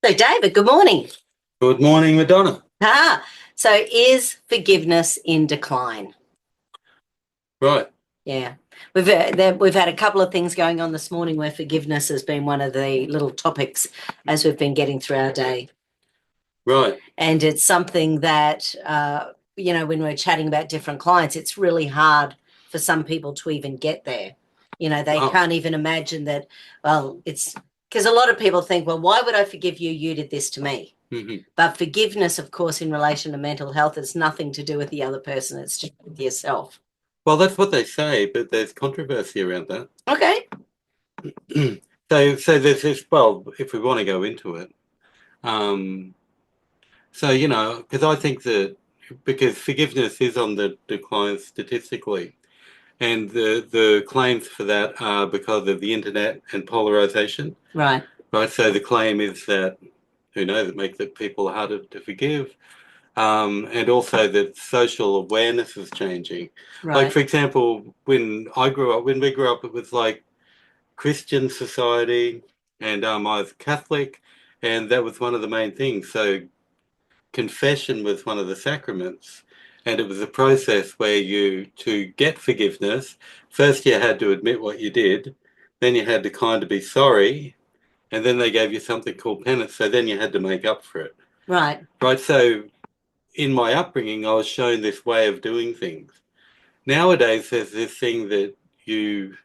So, David, good morning. Good morning, Madonna. So is forgiveness in decline? Right, Yeah, we've had a couple of things going on this morning where forgiveness has been one of the little topics as we've been getting through our day, right. and it's something that when we're chatting about different clients, it's really hard for some people to even get there. They Oh, can't even imagine that. Well, it's because a lot of people think, well, why would I forgive you? You did this to me. mhm. But forgiveness, of course, in relation to mental health, it's nothing to do with the other person. It's just with yourself. Well, that's what they say, but there's controversy around that. Okay. So there's this. Well, if we want to go into it, um, because I think that because forgiveness is on the decline statistically, and the claims for that are because of the internet and polarization. Right. Right. So the claim is that who knows it makes it people harder to forgive. And also that social awareness is changing. Like, Right. for example, when we grew up, it was like Christian society, and I was Catholic, and that was one of the main things. So confession was one of the sacraments, and it was a process where to get forgiveness, first you had to admit what you did, then you had to kind of be sorry, and then they gave you something called penance, so then you had to make up for it. Right. Right, so in my upbringing, I was shown this way of doing things. Nowadays, there's this thing that you,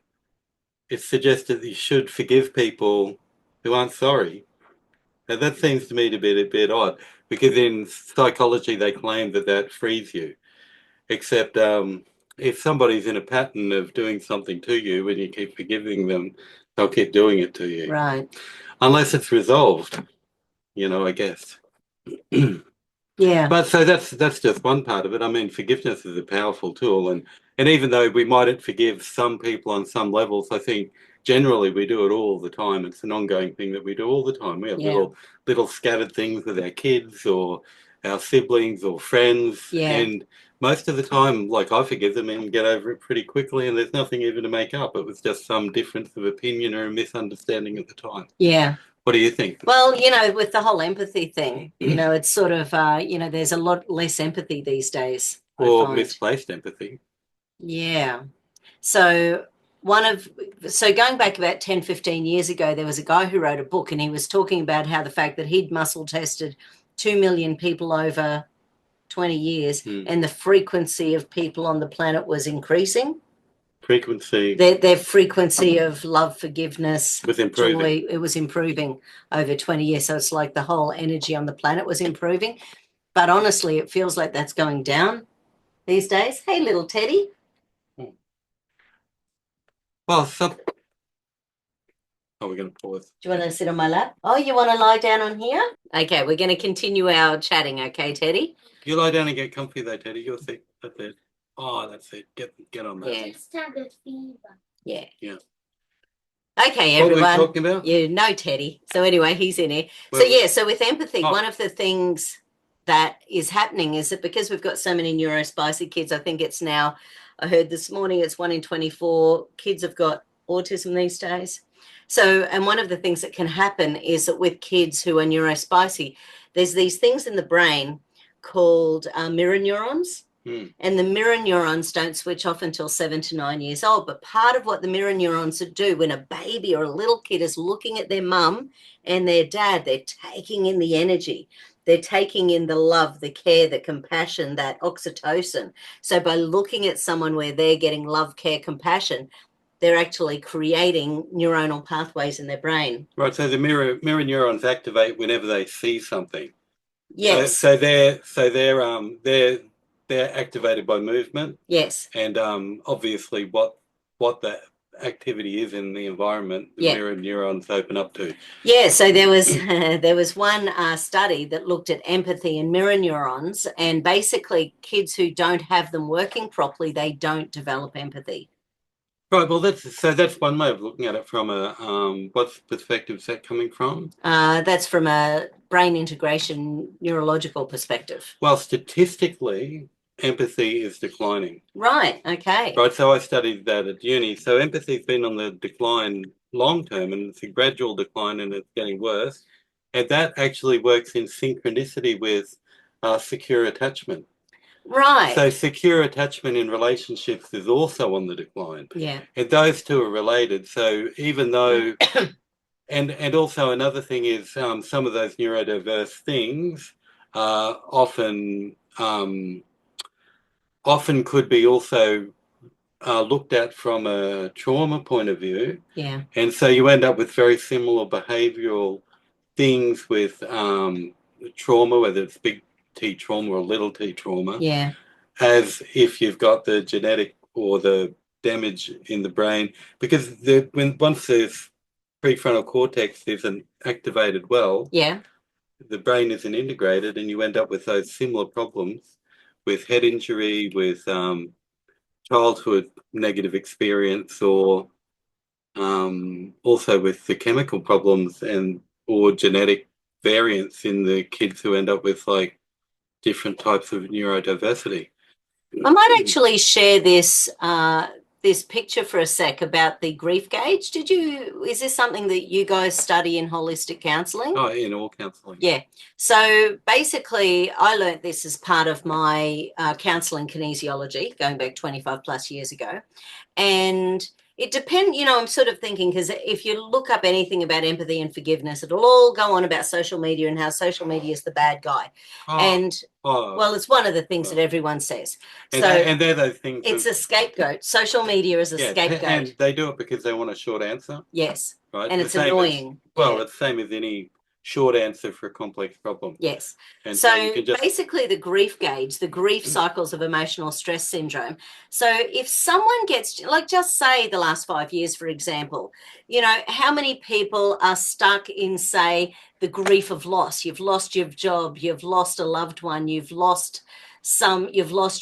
it's suggested that you should forgive people who aren't sorry. And that seems to me to be a bit odd because in psychology, they claim that that frees you. Except if somebody's in a pattern of doing something to you and you keep forgiving them, they'll keep doing it to you. Right. Unless it's resolved, I guess. Yeah. But so that's just one part of it. I mean, forgiveness is a powerful tool, and even though we mightn't forgive some people on some levels, I think generally we do it all the time. It's an ongoing thing that we do all the time. We have Yeah. little scattered things with our kids or our siblings or friends, Yeah. and most of the time, like I forgive them and get over it pretty quickly, and there's nothing even to make up. It was just some difference of opinion or a misunderstanding at the time. Yeah. What do you think? Well, with the whole empathy thing, it's sort of, there's a lot less empathy these days, I Or find. misplaced empathy? Yeah. So going back about 10, 15 years ago, there was a guy who wrote a book and he was talking about how the fact that he'd muscle tested 2 million people over 20 years Hmm. and the frequency of people on the planet was increasing. Frequency Their frequency of love, forgiveness, was improving. joy, it was improving over 20 years. So it's like the whole energy on the planet was improving. But honestly, it feels like that's going down these days. Hey, little Teddy. Well, we're going to pause. Do you want to sit on my lap? Oh, you want to lie down on here? Okay, we're going to continue our chatting. Okay, Teddy? You lie down and get comfy though, Teddy. You'll see. That's it. Oh, that's it. Get on that. Yeah. Standard fever. Yeah. Yeah. Okay, What were we everyone. talking about? You know Teddy. So anyway, he's in here. So with empathy, one of the things that is happening is that because we've got so many neurospicy kids, I think it's now, I heard this morning, it's 1 in 24 kids have got autism these days. So, and one of the things that can happen is that with kids who are neurospicy, there's these things in the brain called mirror neurons. And the mirror neurons don't switch off until 7 to 9 years old. But part of what the mirror neurons do when a baby or a little kid is looking at their mum and their dad, they're taking in the energy. They're taking in the love, the care, the compassion, that oxytocin. So by looking at someone where they're getting love, care, compassion, they're actually creating neuronal pathways in their brain. Right. So the mirror neurons activate whenever they see something. Yes. So they're activated by movement. Yes. And obviously what the activity is in the environment, the mirror neurons open up to. Yeah, so there was one study that looked at empathy and mirror neurons, and basically kids who don't have them working properly, they don't develop empathy. Right. Well, that's one way of looking at it from a what perspective is that coming from? That's from a brain integration neurological perspective. Well, statistically, empathy is declining. Right. Okay. Right. So I studied that at uni. So empathy's been on the decline long term, and it's a gradual decline, and it's getting worse. And that actually works in synchronicity with secure attachment. Right. So secure attachment in relationships is also on the decline. Yeah. And those two are related. So even though, and also another thing is some of those neurodiverse things often could be also looked at from a trauma point of view. Yeah. And so you end up with very similar behavioral things with trauma, whether it's big T trauma or little t trauma, Yeah. as if you've got the genetic or the damage in the brain. Because once the prefrontal cortex isn't activated well, Yeah. the brain isn't integrated, and you end up with those similar problems with head injury, with childhood negative experience, or also with the chemical problems and or genetic variants in the kids who end up with like different types of neurodiversity. I might actually share this picture for a sec about the grief gauge. Is this something that you guys study in holistic counselling? Oh, in all counselling. Yeah. So basically, I learnt this as part of my counselling kinesiology going back 25 plus years ago. And it depends, I'm sort of thinking, because if you look up anything about empathy and forgiveness, it'll all go on about social media and how social media is the bad guy. Well, it's one of the things that everyone says. And they're those things. It's a scapegoat. Social media is a scapegoat. And they do it because they want a short answer. Yes. Right. And it's annoying. It's the same as any short answer for a complex problem. Yes. And so basically the grief gauge, the grief cycles of emotional stress syndrome. So if someone gets, like just say the last 5 years, for example, how many people are stuck in, say, the grief of loss? You've lost your job, you've lost a loved one, you've lost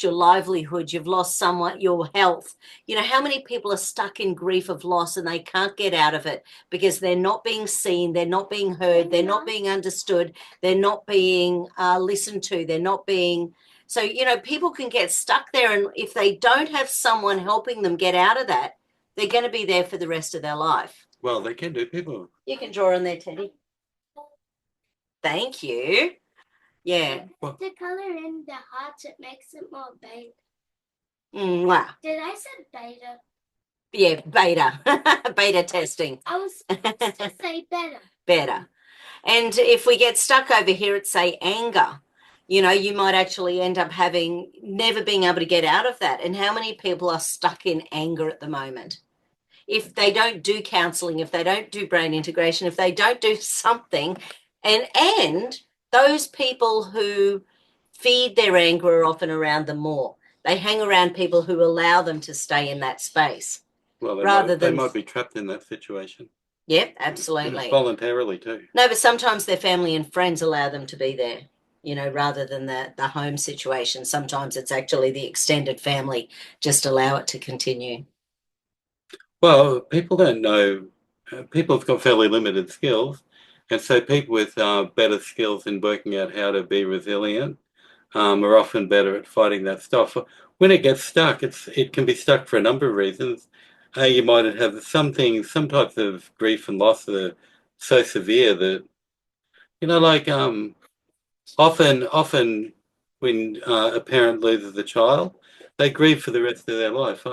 your livelihood, you've lost someone, your health. How many people are stuck in grief of loss and they can't get out of it because they're not being seen, they're not being heard, they're not being understood, they're not being listened to, they're not being. So, people can get stuck there, and if they don't have someone helping them get out of that, they're going to be there for the rest of their life. Well, they can do, people. You can draw on there, Teddy. Thank you. Yeah. The color in the hearts, it makes it more beta. Wow. Did I say beta? Yeah, beta. Beta testing. I was supposed to say better. Better. And if we get stuck over here at, say, anger, you might actually end up never being able to get out of that. And how many people are stuck in anger at the moment? If they don't do counselling, if they don't do brain integration, if they don't do something, and those people who feed their anger are often around them more. They hang around people who allow them to stay in that space. Well, they might be trapped in that situation. Yep, absolutely. Voluntarily too. No, but sometimes their family and friends allow them to be there, rather than the home situation. Sometimes it's actually the extended family just allow it to continue. Well, people don't know. People have got fairly limited skills. And so people with better skills in working out how to be resilient are often better at fighting that stuff. When it gets stuck, it can be stuck for a number of reasons. You might have some types of grief and loss that are so severe that, like often when a parent loses a child, they grieve for the rest of their life.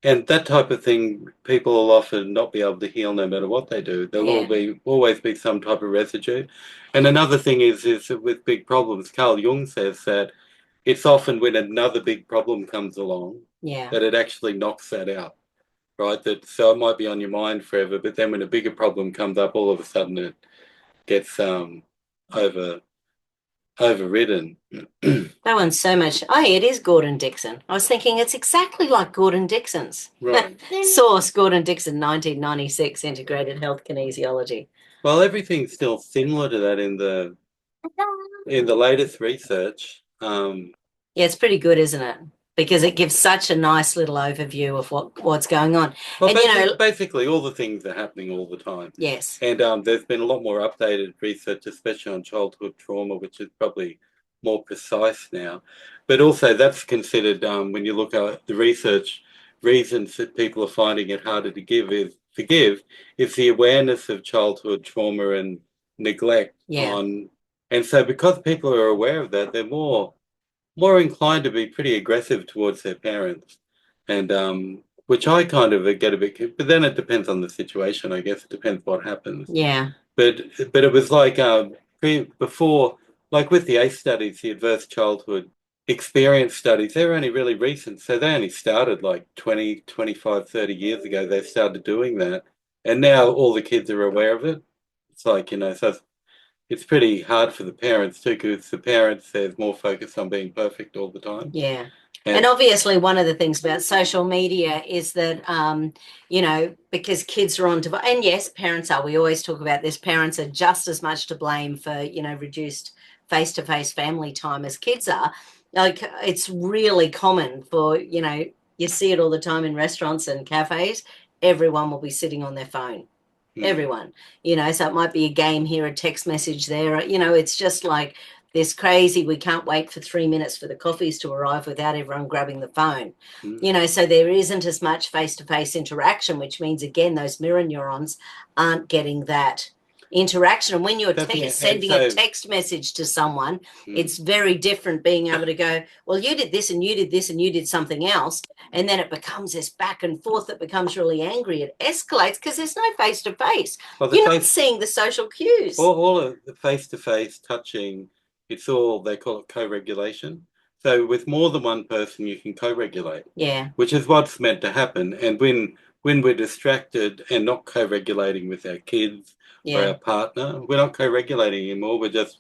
And that type of thing, people will often not be able to heal no matter what they do. There'll always be some type of residue. And another thing is that with big problems, Carl Jung says that it's often when another big problem comes along that it actually knocks that out, right? So it might be on your mind forever, but then when a bigger problem comes up, all of a sudden it gets overridden. That one's so much. Oh, it is Gordon Dixon. I was thinking it's exactly like Gordon Dixon's. Right. Source, Gordon Dixon, 1996, Integrated Health Kinesiology. Well, everything's still similar to that in the latest research. Yeah, it's pretty good, isn't it? Because it gives such a nice little overview of what's going on. Well, and basically all the things are happening all the time. Yes. And there's been a lot more updated research, especially on childhood trauma, which is probably more precise now. But also that's considered, when you look at the research, reasons that people are finding it harder to forgive is the awareness of childhood trauma and neglect Yeah. on, and so because people are aware of that, they're more inclined to be pretty aggressive towards their parents, and which I kind of get a bit. But then it depends on the situation, I guess. It depends what happens. Yeah. But it was like before, like with the ACE studies, the adverse childhood experience studies, they're only really recent. So they only started like 20, 25, 30 years ago. They started doing that. And now all the kids are aware of it. It's like, so it's pretty hard for the parents too, because the parents, there's more focus on being perfect all the time. Yeah. And obviously, one of the things about social media is that, because kids are on device, and yes, parents are. We always talk about this. Parents are just as much to blame for, reduced face-to-face family time as kids are. Like, it's really common for, you see it all the time in restaurants and cafes. Everyone will be sitting on their phone. Everyone, so it might be a game here, a text message there. It's just like this crazy, we can't wait for 3 minutes for the coffees to arrive without everyone grabbing the phone. So there isn't as much face-to-face interaction, which means, again, those mirror neurons aren't getting that interaction. And when you're sending a text message to someone, it's very different being able to go, well, you did this and you did this and you did something else. And then it becomes this back and forth that becomes really angry. It escalates because there's no face-to-face. You're not seeing the social cues. All of the face-to-face touching, it's all, they call it co-regulation. So with more than one person, you can co-regulate. Yeah. Which is what's meant to happen. And when we're distracted and not co-regulating with our kids or our partner, we're not co-regulating anymore. We're just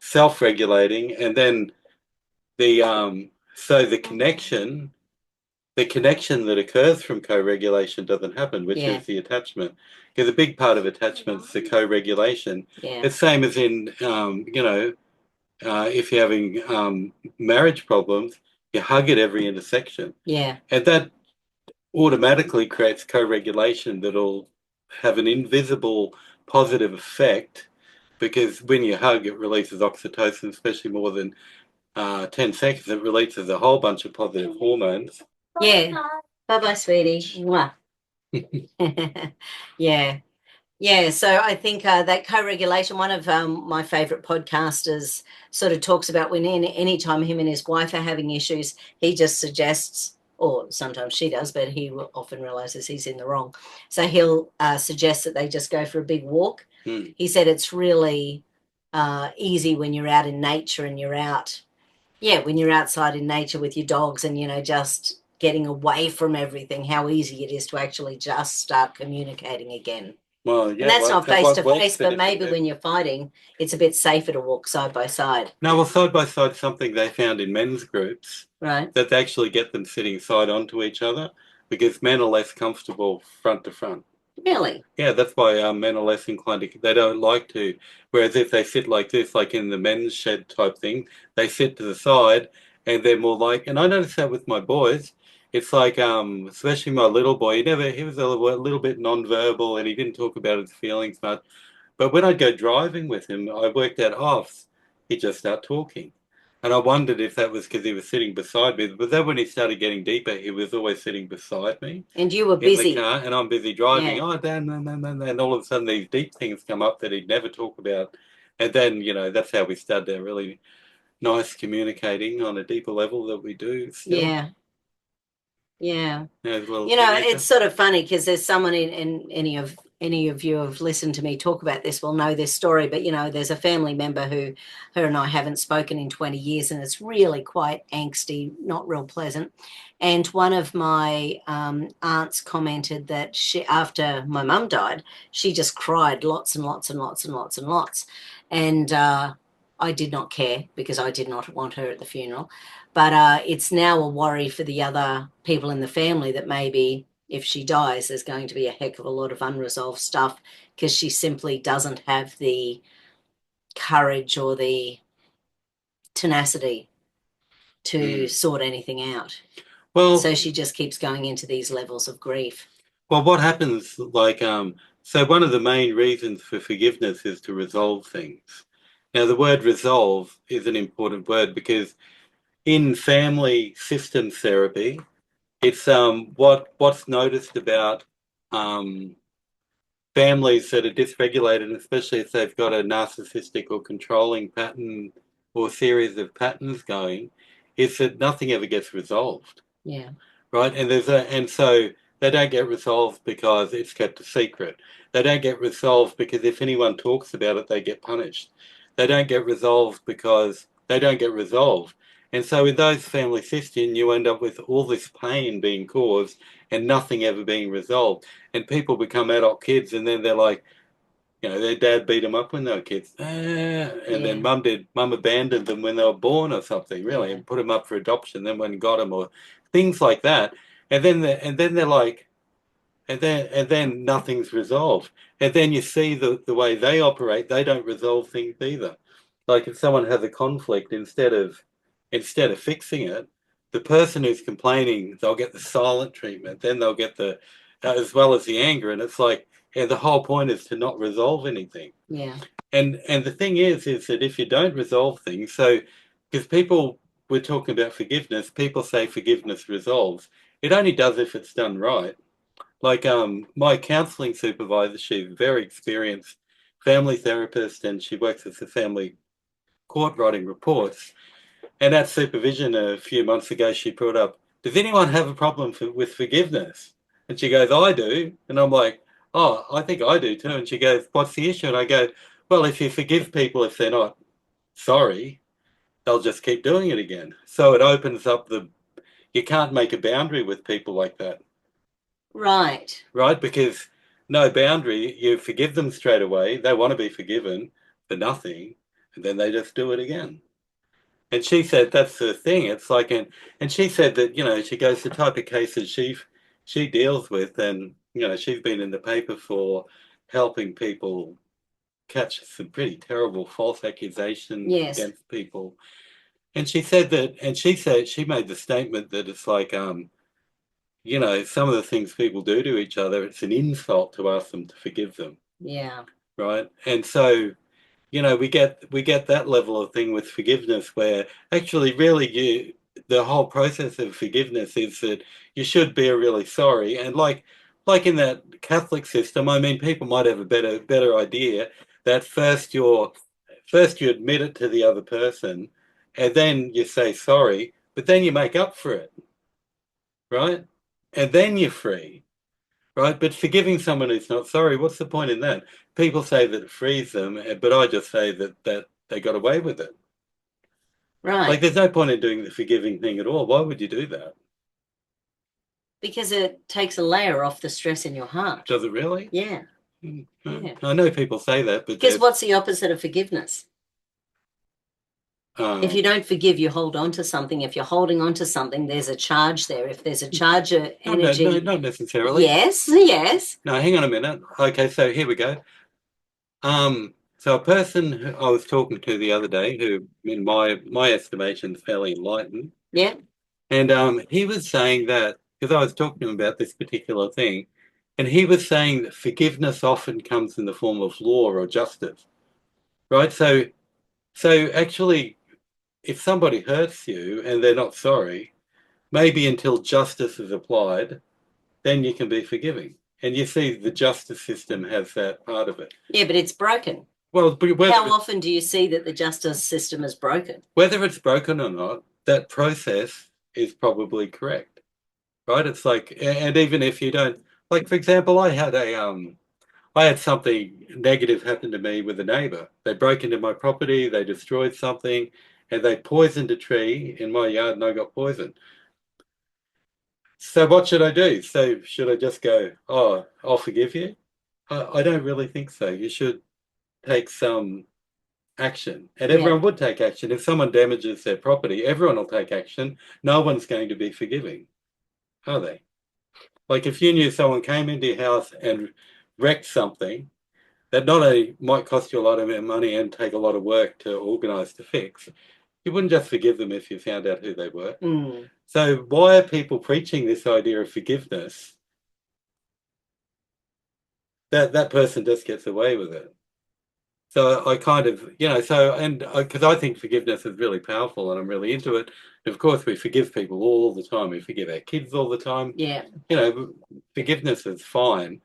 self-regulating. And then so the connection that occurs from co-regulation doesn't happen, which is the attachment. Because a big part of attachment is the co-regulation. Yeah. It's same as in, if you're having marriage problems, you hug at every intersection. Yeah. And that automatically creates co-regulation that'll have an invisible positive effect, because when you hug, it releases oxytocin, especially more than 10 seconds. It releases a whole bunch of positive hormones. Yeah. Bye-bye, sweetie. Mwah. Yeah. Yeah, so I think that co-regulation, one of my favorite podcasters sort of talks about when anytime him and his wife are having issues, he just suggests, or sometimes she does, but he often realizes he's in the wrong. So he'll suggest that they just go for a big walk. He said it's really easy when you're out in nature and when you're outside in nature with your dogs and, just getting away from everything, how easy it is to actually just start communicating again. Well, and that's not face-to-face, but maybe when you're fighting, it's a bit safer to walk side by side. No, well, side by side, something they found in men's groups, right? That they actually get them sitting side onto each other, because men are less comfortable front to front. Really? Yeah, that's why men are less inclined to, they don't like to. Whereas if they sit like this, like in the men's shed type thing, they sit to the side and they're more like, and I noticed that with my boys. It's like, especially my little boy, he was a little bit non-verbal and he didn't talk about his feelings much. But when I'd go driving with him, I worked out, he'd just start talking. And I wondered if that was because he was sitting beside me. But then when he started getting deeper, he was always sitting beside me. And you were busy. In the car, and I'm busy driving. Yeah. Dan, and all of a sudden these deep things come up that he'd never talk about. And then, that's how we started our really nice communicating on a deeper level that we do still. Yeah. Yeah. It's sort of funny because there's someone in any of you have listened to me talk about this will know this story, but there's a family member who her and I haven't spoken in 20 years, and it's really quite angsty, not real pleasant. And one of my aunts commented that after my mum died, she just cried lots and lots and lots and lots and lots. And I did not care because I did not want her at the funeral. But it's now a worry for the other people in the family that maybe if she dies, there's going to be a heck of a lot of unresolved stuff because she simply doesn't have the courage or the tenacity to sort anything out. Well, so she just keeps going into these levels of grief. Well, what happens, so one of the main reasons for forgiveness is to resolve things. Now, the word resolve is an important word because in family systems therapy, it's what's noticed about families that are dysregulated, especially if they've got a narcissistic or controlling pattern or series of patterns going, is that nothing ever gets resolved. Yeah. Right? And so they don't get resolved because it's kept a secret. They don't get resolved because if anyone talks about it, they get punished. They don't get resolved because they don't get resolved. And so in those family systems, you end up with all this pain being caused and nothing ever being resolved. And people become adult kids, and then they're like, their dad beat them up when they were kids. And then mum abandoned them when they were born or something, really, and put them up for adoption, then went and got them, or things like that. And then they're like, and then nothing's resolved. And then you see the way they operate, they don't resolve things either. Like if someone has a conflict, instead of fixing it, the person who's complaining, they'll get the silent treatment, then they'll get the as well as the anger, and it's like, the whole point is to not resolve anything. Yeah. And the thing is that if you don't resolve things, so because we're talking about forgiveness, people say forgiveness resolves. It only does if it's done right. Like my counselling supervisor, she's a very experienced family therapist, and she works as a family court writing reports. And at supervision a few months ago, she brought up, does anyone have a problem with forgiveness? And she goes, I do. And I'm like, oh, I think I do too. And she goes, what's the issue? And I go, well, if you forgive people if they're not sorry, they'll just keep doing it again. So it opens up you can't make a boundary with people like that. Right. Right? Because no boundary, you forgive them straight away. They want to be forgiven for nothing, and then they just do it again. And she said that's the thing. It's like, and she said that, she goes, the type of cases she deals with, and she's been in the paper for helping people catch some pretty terrible false accusations against people. And she said she made the statement that it's like, some of the things people do to each other, it's an insult to ask them to forgive them. Yeah. Right. And so, we get that level of thing with forgiveness, where actually really the whole process of forgiveness is that you should be really sorry. And like in that Catholic system, I mean, people might have a better idea that first you admit it to the other person, and then you say sorry, but then you make up for it, right? And then you're free. Right, but forgiving someone who's not sorry, what's the point in that? People say that it frees them, but I just say that they got away with it. Right. Like, there's no point in doing the forgiving thing at all. Why would you do that? Because it takes a layer off the stress in your heart. Does it really? Yeah. Yeah. I know people say that, but because what's the opposite of forgiveness? If you don't forgive, you hold on to something. If you're holding on to something, there's a charge there. If there's a charge of energy... No, not necessarily. Yes. No, hang on a minute. Okay, so here we go. So a person who I was talking to the other day, who in my estimation is fairly enlightened. Yeah. And he was saying that, because I was talking to him about this particular thing, and he was saying that forgiveness often comes in the form of law or justice. Right? So actually, if somebody hurts you and they're not sorry, maybe until justice is applied, then you can be forgiving. And you see the justice system has that part of it. Yeah, but it's broken. Well, how often do you see that the justice system is broken? Whether it's broken or not, that process is probably correct. Right? It's like, and even if you don't, like, for example, I had something negative happen to me with a neighbor. They broke into my property, they destroyed something, and they poisoned a tree in my yard, and I got poisoned. So what should I do? So should I just go, oh, I'll forgive you? I don't really think so. You should take some action, and everyone would take action. If someone damages their property, everyone will take action. No one's going to be forgiving, are they? Like if you knew someone came into your house and wrecked something that not only might cost you a lot of money and take a lot of work to organise to fix, you wouldn't just forgive them if you found out who they were. So why are people preaching this idea of forgiveness? That person just gets away with it. So I kind of, because I think forgiveness is really powerful and I'm really into it. Of course, we forgive people all the time. We forgive our kids all the time. Yeah. Forgiveness is fine.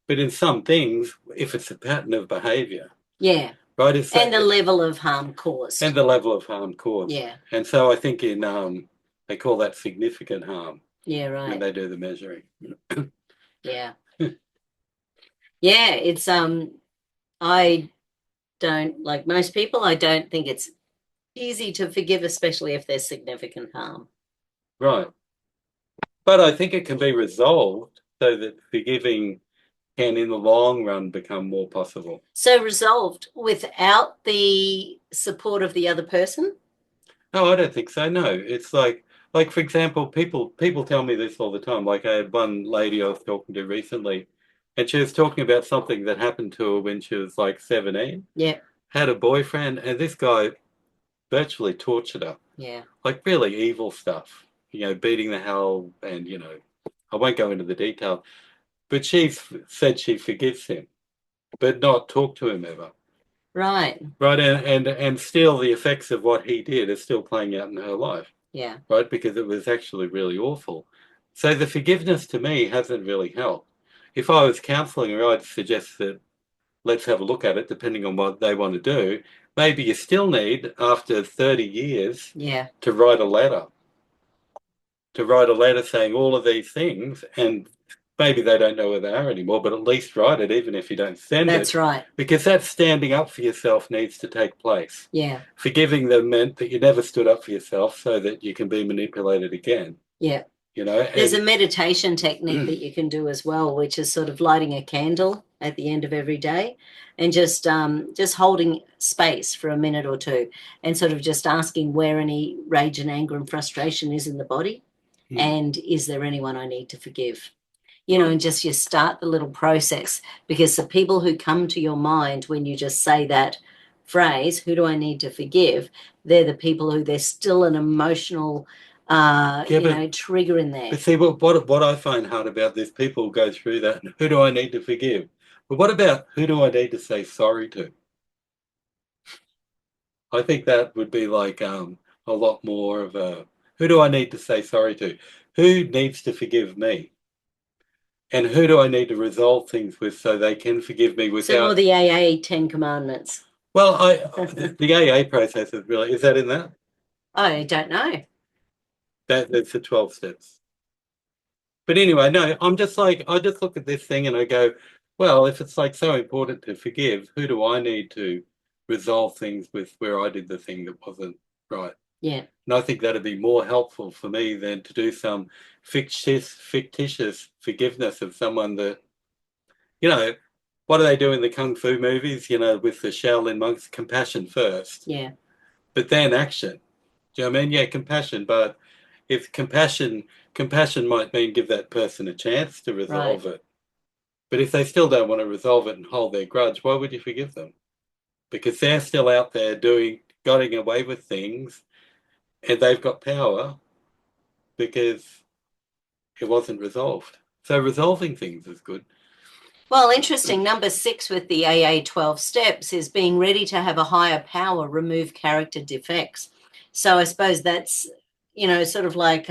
But in some things, if it's a pattern of behaviour, Yeah. right, it's And the level of harm caused. and the level of harm caused. Yeah. And so I think in they call that significant harm. Yeah, right. When they do the measuring. Yeah. Yeah, it's I don't, like most people, I don't think it's easy to forgive, especially if there's significant harm. Right. But I think it can be resolved so that forgiving can, in the long run, become more possible. So resolved without the support of the other person? No, I don't think so. No, it's like for example, people tell me this all the time. Like I had one lady I was talking to recently, and she was talking about something that happened to her when she was like 17. Yeah. Had a boyfriend, and this guy virtually tortured her. Yeah. Like really evil stuff. Beating the hell, and I won't go into the detail. But she said she forgives him, but not talk to him ever. Right. Right, and still the effects of what he did are still playing out in her life. Yeah. Right, because it was actually really awful. So the forgiveness to me hasn't really helped. If I was counselling her, I'd suggest that let's have a look at it, depending on what they want to do. Maybe you still need, after 30 years, Yeah. to write a letter. To write a letter saying all of these things, and maybe they don't know where they are anymore, but at least write it, even if you don't send it. That's right. Because that standing up for yourself needs to take place. Yeah. Forgiving them meant that you never stood up for yourself so that you can be manipulated again. Yeah. There's a meditation technique that you can do as well, which is sort of lighting a candle at the end of every day and just holding space for a minute or two and sort of just asking where any rage and anger and frustration is in the body. And is there anyone I need to forgive? And just you start the little process, because the people who come to your mind when you just say that phrase, who do I need to forgive? They're the people who there's still an emotional, trigger in there. But see, what I find hard about this, people go through that, who do I need to forgive? But what about who do I need to say sorry to? I think that would be like a lot more of a, who do I need to say sorry to? Who needs to forgive me? And who do I need to resolve things with so they can forgive me without... So more the AA 10 Commandments. Well, the AA process is really... Is that in that? I don't know. That's the 12 steps. But anyway, no, I just look at this thing and I go, well, if it's like so important to forgive, who do I need to resolve things with where I did the thing that wasn't right? Yeah. And I think that'd be more helpful for me than to do some fictitious forgiveness of someone that, what do they do in the Kung Fu movies, with the Shaolin monks? Compassion first. Yeah. But then action. Do you know what I mean? Yeah, compassion. But if compassion might mean give that person a chance to resolve it. But if they still don't want to resolve it and hold their grudge, why would you forgive them? Because they're still out there getting away with things, and they've got power because it wasn't resolved. So resolving things is good. Well, interesting. Number 6 with the AA 12 steps is being ready to have a higher power remove character defects. So I suppose that's, sort of like,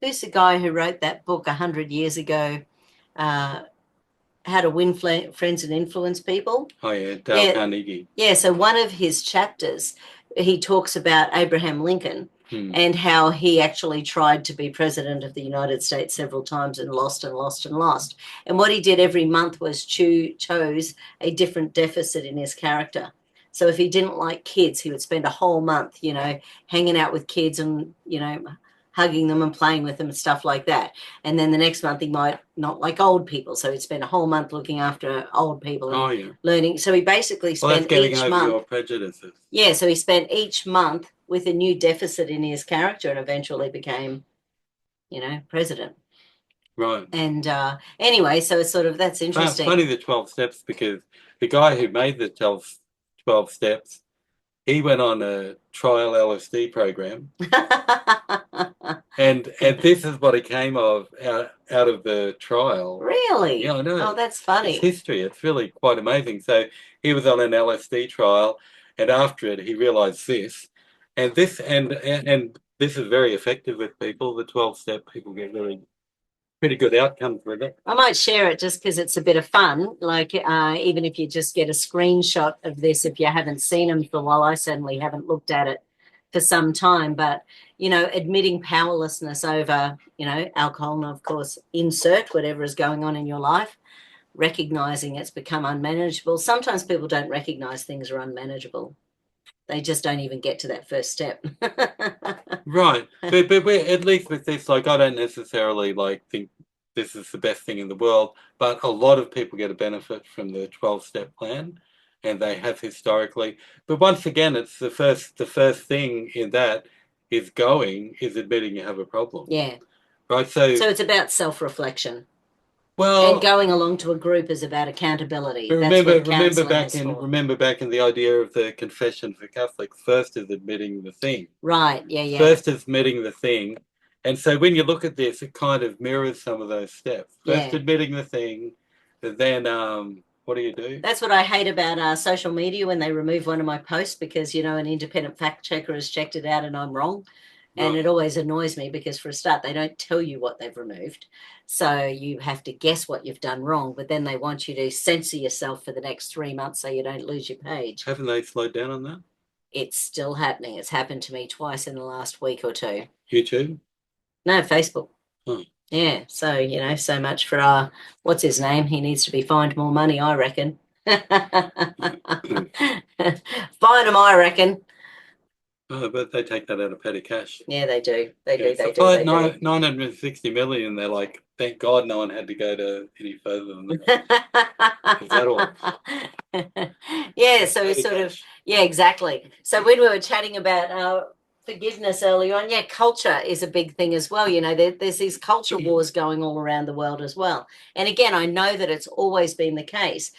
who's the guy who wrote that book 100 years ago, How to Win Friends and Influence People? Oh, yeah, Dale Carnegie. Yeah, so one of his chapters, he talks about Abraham Lincoln and how he actually tried to be president of the United States several times and lost and lost and lost. And what he did every month was chose a different deficit in his character. So if he didn't like kids, he would spend a whole month, hanging out with kids and, hugging them and playing with them and stuff like that. And then the next month he might not like old people, so he'd spend a whole month looking after old people and learning. So he basically spent getting each over month your prejudices. Yeah, so he spent each month with a new deficit in his character and eventually became, president. Right. And anyway, so it's sort of, that's interesting. Funny the 12 steps, because the guy who made the 12 steps, he went on a trial LSD program. and this is what he came out of the trial. Really? Yeah, I know. Oh, that's funny. It's history. It's really quite amazing. So he was on an LSD trial, and after it, he realized this. And this is very effective with people. The 12-step, people get really pretty good outcomes with it. I might share it just because it's a bit of fun. Like, even if you just get a screenshot of this, if you haven't seen them for a while, I certainly haven't looked at it for some time. But, admitting powerlessness over, alcohol, and of course, insert whatever is going on in your life, recognizing it's become unmanageable. Sometimes people don't recognize things are unmanageable. They just don't even get to that first step. Right. But at least with this, like, I don't necessarily think this is the best thing in the world, but a lot of people get a benefit from the 12-step plan, and they have historically. But once again, it's the first thing in that is admitting you have a problem. Yeah. Right. So it's about self-reflection. Well, and going along to a group is about accountability. but That's what remember counselling is for. remember back in the idea of the confession for Catholics, first is admitting the thing. Right. Yeah. First is admitting the thing. And so when you look at this, it kind of mirrors some of those steps. First admitting the thing, and then what do you do? That's what I hate about social media when they remove one of my posts because, an independent fact checker has checked it out and I'm wrong. And it always annoys me because for a start, they don't tell you what they've removed. So you have to guess what you've done wrong, but then they want you to censor yourself for the next 3 months so you don't lose your page. Haven't they slowed down on that? It's still happening. It's happened to me twice in the last week or two. YouTube? No, Facebook. Oh. Yeah. So, so much for what's his name? He needs to be fined more money, I reckon. Fine him, I reckon. Oh, but they take that out of petty cash. Yeah, they do. They do. 960 million. They're like, thank God no one had to go to any further than that. Is that all? Yeah, so it's sort of, yeah, exactly. So when we were chatting about forgiveness earlier on, culture is a big thing as well. There's these culture wars going all around the world as well. And again, I know that it's always been the case,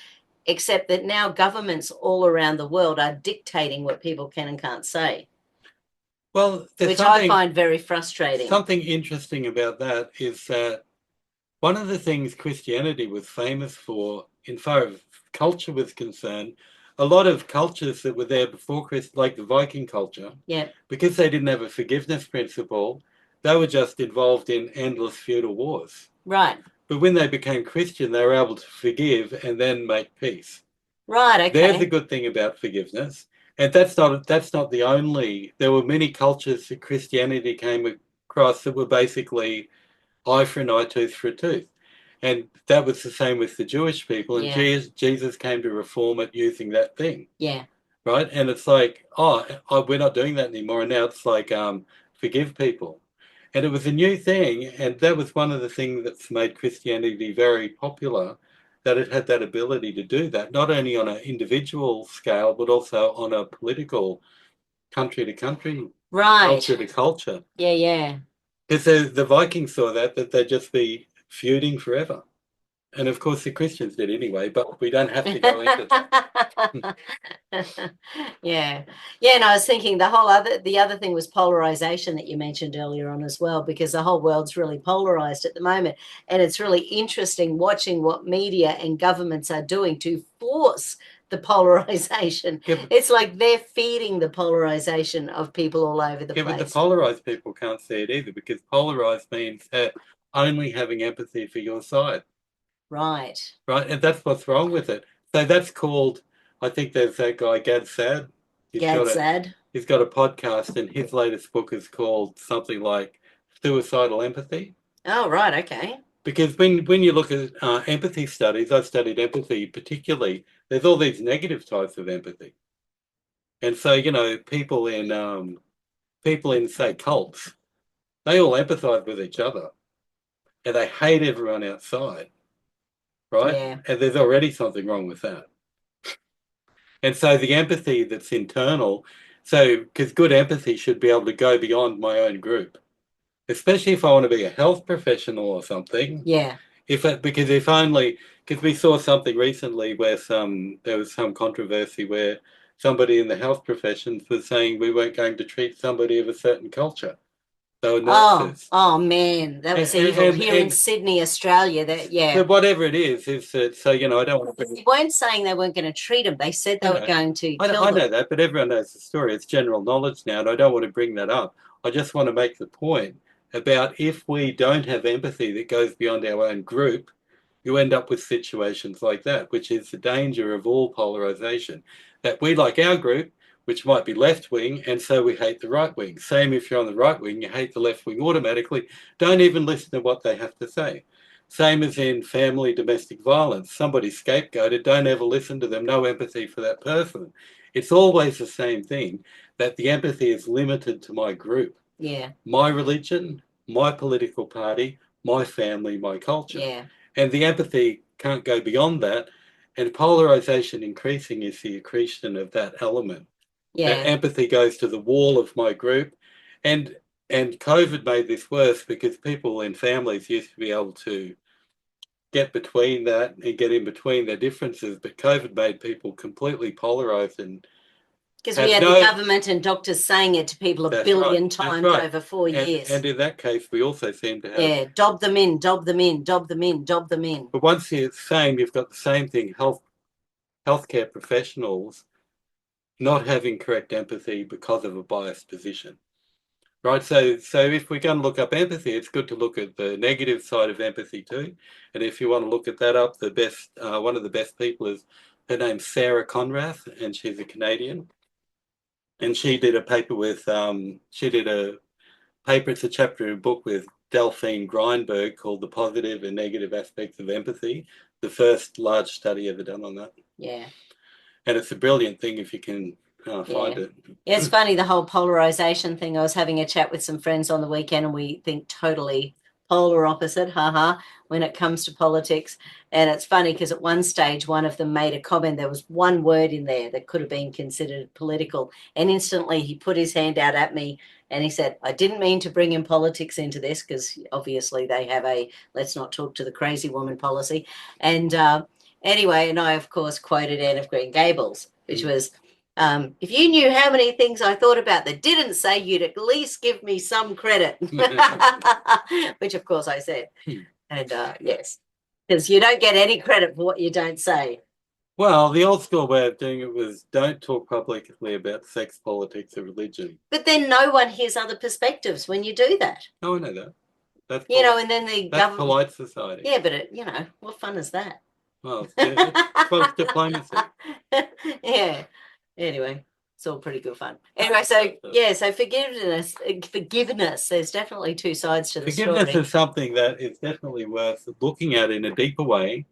except that now governments all around the world are dictating what people can and can't say. Well, which I find very frustrating. Something interesting about that is that one of the things Christianity was famous for, in far as culture was concerned, a lot of cultures that were there before Christ, like the Viking culture, because they didn't have a forgiveness principle, they were just involved in endless feudal wars. Right. But when they became Christian, they were able to forgive and then make peace. Right, okay. There's the good thing about forgiveness. And that's not the only. There were many cultures that Christianity came across that were basically eye for an eye, tooth for a tooth. And that was the same with the Jewish people. And Jesus came to reform it using that thing. Yeah. Right? And it's like, we're not doing that anymore. And now it's like, forgive people. And it was a new thing. And that was one of the things that's made Christianity very popular, that it had that ability to do that, not only on an individual scale, but also on a political country to country, culture to culture. Yeah. Because the Vikings saw that they'd just be feuding forever. And of course the Christians did anyway, but we don't have to go into that. Yeah. And I was thinking the other thing was polarization that you mentioned earlier on as well, because the whole world's really polarized at the moment. And it's really interesting watching what media and governments are doing to force the polarization. It's like they're feeding the polarization of people all over the place. But the polarized people can't see it either, because polarized means only having empathy for your side. Right. And that's what's wrong with it. So that's called, I think there's that guy, Gad Saad. He's got a podcast, and his latest book is called something like Suicidal Empathy. Oh, right, okay. Because when you look at empathy studies, I've studied empathy particularly, there's all these negative types of empathy. And so, people in, say, cults, they all empathize with each other, and they hate everyone outside. Right? Yeah. And there's already something wrong with that. And so the empathy that's internal, because good empathy should be able to go beyond my own group, especially if I want to be a health professional or something. Yeah. Because we saw something recently where there was some controversy where somebody in the health professions was saying we weren't going to treat somebody of a certain culture. Oh man, that was evil. Here in Sydney, Australia, But whatever it is that, I don't want to They weren't saying they weren't going to treat them. They said they were going to kill them. I know that, but everyone knows the story. It's general knowledge now, and I don't want to bring that up. I just want to make the point about if we don't have empathy that goes beyond our own group, you end up with situations like that, which is the danger of all polarization. That we like our group, which might be left wing, and so we hate the right wing. Same if you're on the right wing, you hate the left wing automatically. Don't even listen to what they have to say. Same as in family domestic violence. Somebody's scapegoated, don't ever listen to them, no empathy for that person. It's always the same thing, that the empathy is limited to my group. Yeah. My religion, my political party, my family, my culture. Yeah. And the empathy can't go beyond that. And polarization increasing is the accretion of that element. Yeah. That empathy goes to the wall of my group. And COVID made this worse because people in families used to be able to get between that and get in between their differences. But COVID made people completely polarized and because we had the government and doctors saying it to people a billion times over 4 years. And in that case, we also seem to have... Yeah, dob them in, dob them in, dob them in, dob them in. But once it's the same, you've got the same thing, healthcare professionals not having correct empathy because of a biased position. Right, so if we're going to look up empathy, it's good to look at the negative side of empathy too. And if you want to look at that up, the best one of the best people is, her name's Sarah Conrath, and she's a Canadian. And she did a paper with, it's a chapter in a book with Delphine Greinberg called The Positive and Negative Aspects of Empathy, the first large study ever done on that. Yeah. And it's a brilliant thing if you can find it. Yeah, it's funny, the whole polarization thing. I was having a chat with some friends on the weekend and we think totally polar opposite, when it comes to politics. And it's funny because at one stage, one of them made a comment. There was one word in there that could have been considered political. And instantly he put his hand out at me and he said, I didn't mean to bring in politics into this, because obviously they have a let's not talk to the crazy woman policy. And anyway, and I, of course, quoted Anne of Green Gables, which was, if you knew how many things I thought about that didn't say, you'd at least give me some credit, which of course I said. And yes, because you don't get any credit for what you don't say. Well, the old school way of doing it was don't talk publicly about sex, politics, or religion. But then no one hears other perspectives when you do that. Oh, I know that. That's you know, and then the that's polite society. Yeah, but what fun is that? Well, it's diplomacy. Yeah. Anyway, it's all pretty good fun. Anyway, so forgiveness. There's definitely two sides to the story. Forgiveness is something that is definitely worth looking at in a deeper way,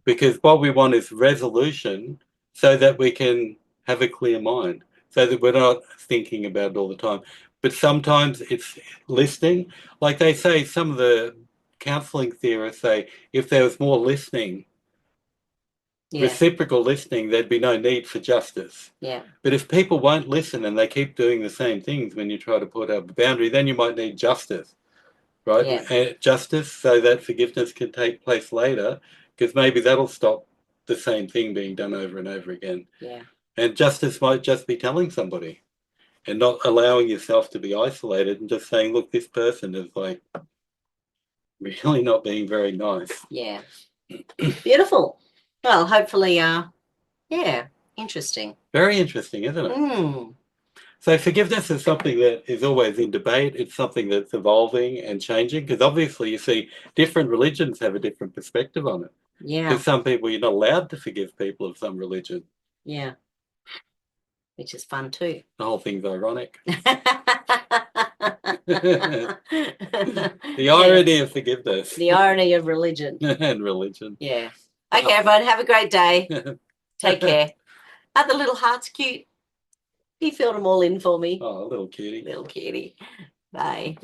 because what we want is resolution so that we can have a clear mind, so that we're not thinking about it all the time. But sometimes it's listening. Like they say, some of the counselling theorists say, if there was more listening, reciprocal listening, there'd be no need for justice. Yeah. But if people won't listen and they keep doing the same things when you try to put up a boundary, then you might need justice, right? Yeah. Justice so that forgiveness can take place later, because maybe that'll stop the same thing being done over and over again. Yeah. And justice might just be telling somebody and not allowing yourself to be isolated and just saying, look, this person is like really not being very nice. Yeah. Beautiful. Well, hopefully, interesting. Very interesting, isn't it? So forgiveness is something that is always in debate. It's something that's evolving and changing, because obviously you see different religions have a different perspective on it. Yeah. Because some people, you're not allowed to forgive people of some religion. Yeah. Which is fun too. The whole thing's ironic. The irony of forgiveness. The irony of religion. And religion. Yeah. Okay, everyone, have a great day. Take care. Are the little hearts cute? He filled them all in for me. Oh, little cutie. Little cutie. Bye.